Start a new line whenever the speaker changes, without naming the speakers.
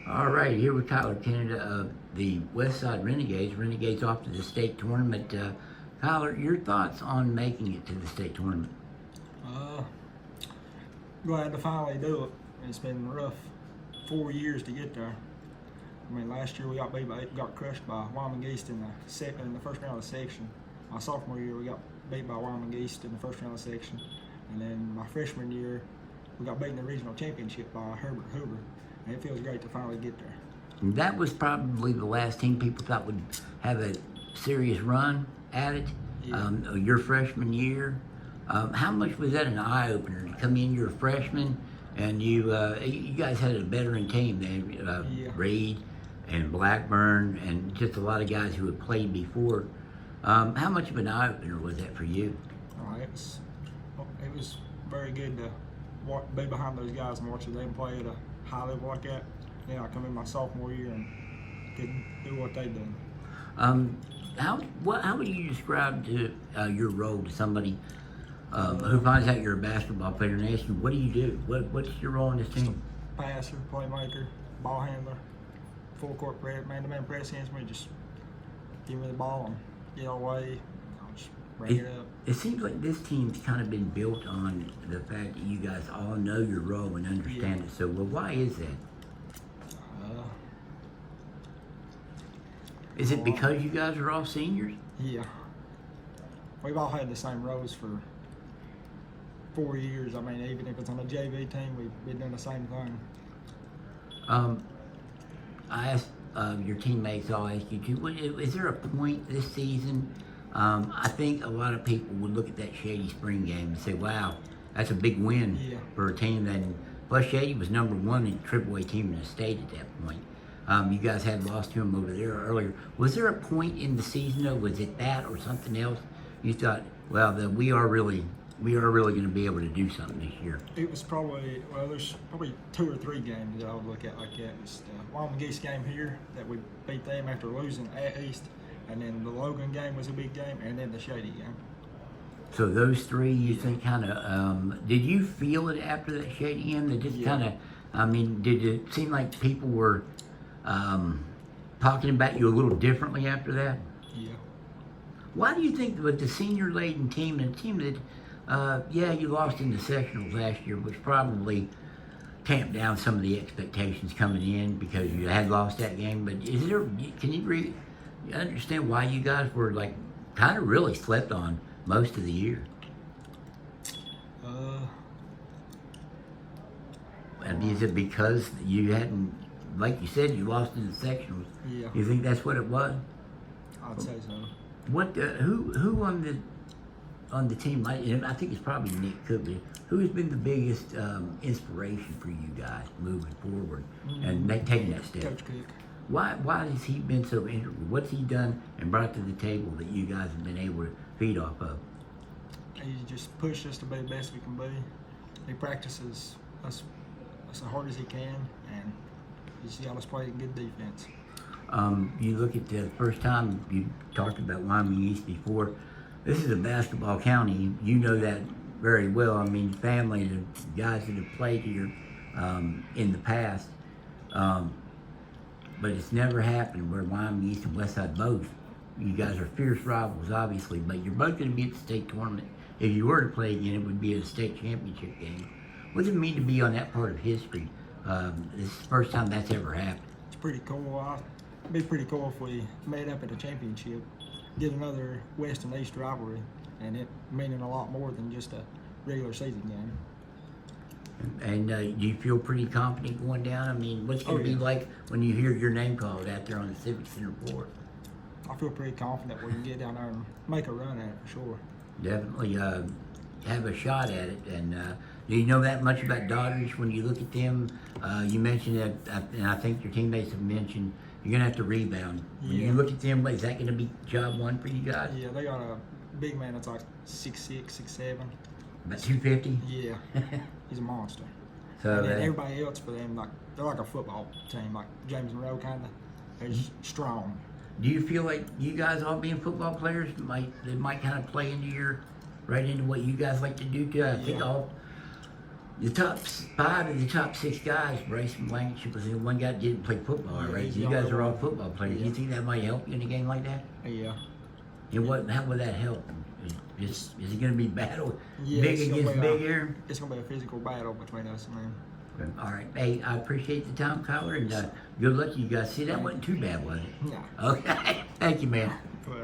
All right, here with Tyler Kenneda of the Westside Renegades. Renegades off to the state tournament. Tyler, your thoughts on making it to the state tournament?
Glad to finally do it. It's been rough 4 years to get there. I mean, last year we got crushed by Wyoming East in the first round of the section. My sophomore year we got beat by Wyoming East in the first round of the section, and then my freshman year we got beat in the regional championship by Herbert Hoover. And it feels great to finally get there.
That was probably the last team people thought would have a serious run at it.
Yeah.
Your freshman year. How much was that an eye opener to come in? You're a freshman, and you guys had a veteran team then,
Yeah.
Reed and Blackburn, and just a lot of guys who had played before. How much of an eye opener was that for you?
It was very good to be behind those guys and watch them play at a high level like that. Then I come in my sophomore year and could do what they did.
How would you describe your role to somebody who finds out you're a basketball player and asks you, what do you do? What's your role in this team?
Passer, playmaker, ball handler, full court press, man-to-man press against me. Just give me the ball and get away. I'll just bring it up.
It seems like this team's kind of been built on the fact that you guys all know your role and understand it so well. Why is that? Is it because you guys are all seniors?
Yeah. We've all had the same roles for 4 years. I mean, even if it's on a JV team, we've been doing the same thing.
I asked your teammates, I'll ask you too, is there a point this season? I think a lot of people would look at that Shady Spring game and say, wow, that's a big win for a team that, plus Shady was number one in AAA team in the state at that point. You guys had lost to him over there earlier. Was there a point in the season though, was it that or something else? You thought, well, we are really going to be able to do something this year?
It was probably, there's probably 2 or 3 games that I would look at like that. It's the Wyoming East game here that we beat them after losing at East, and then the Logan game was a big game, and then the Shady game.
So those 3, you think kind of, did you feel it after that Shady game? That just kind of, I mean, did it seem like people were talking about you a little differently after that?
Yeah.
Why do you think with the senior-laden team and a team that, you lost in the sectionals last year, which probably tamped down some of the expectations coming in because you had lost that game, but can you understand why you guys were like kind of really slept on most of the year? And is it because you hadn't, like you said, you lost in the sectionals?
Yeah.
You think that's what it was?
I'd say so.
What? Who on the team? I think it's probably Nick Cook. Who has been the biggest inspiration for you guys moving forward and taking that step?
Coach Cook.
Why has he been so integral? What's he done and brought to the table that you guys have been able to feed off of?
He's just pushed us to be the best we can be. He practices us as hard as he can, and he's got us playing good defense.
You look at the first time you talked about Wyoming East before. This is a basketball county. You know that very well. I mean, family, the guys that have played here in the past. But it's never happened where Wyoming East and Westside both. You guys are fierce rivals, obviously, but you're both going to be at the state tournament. If you were to play again, it would be a state championship game. What does it mean to be on that part of history? This is the first time that's ever happened.
It's pretty cool. It'd be pretty cool if we made up at a championship, get another West and East rivalry, and it meaning a lot more than just a regular season game.
And do you feel pretty confident going down? I mean, what's it going to be like when you hear your name called out there on the Civic Center floor?
I feel pretty confident we can get down there and make a run at it for sure.
Definitely have a shot at it. And do you know that much about Doddridge when you look at them? You mentioned that, and I think your teammates have mentioned, you're going to have to rebound. When you look at them, is that going to be job one for you guys?
Yeah, they got a big man that's like 6'6", 6'7".
About 250?
Yeah, he's a monster.
So
and then everybody else for them, they're like a football team, like James Monroe kind of. They're just strong.
Do you feel like you guys all being football players might kind of play into what you guys like to do too? I think The top 5 of the top 6 guys, Bryson Blankenship was the one guy that didn't play football,
Yeah,
right?
he's
You
the
guys
only
are all
one.
football players.
Yeah.
You think that might help you in a game like that?
Yeah.
And how would that help? Is it going to be battle,
Yeah,
big
it's gonna
against
be
big here?
It's gonna be a physical battle between us and them.
All right. Hey, I appreciate the time, Kyler, and good luck to you guys. See, that wasn't too bad, was it?
No.
Okay. Thank you, man.
Well,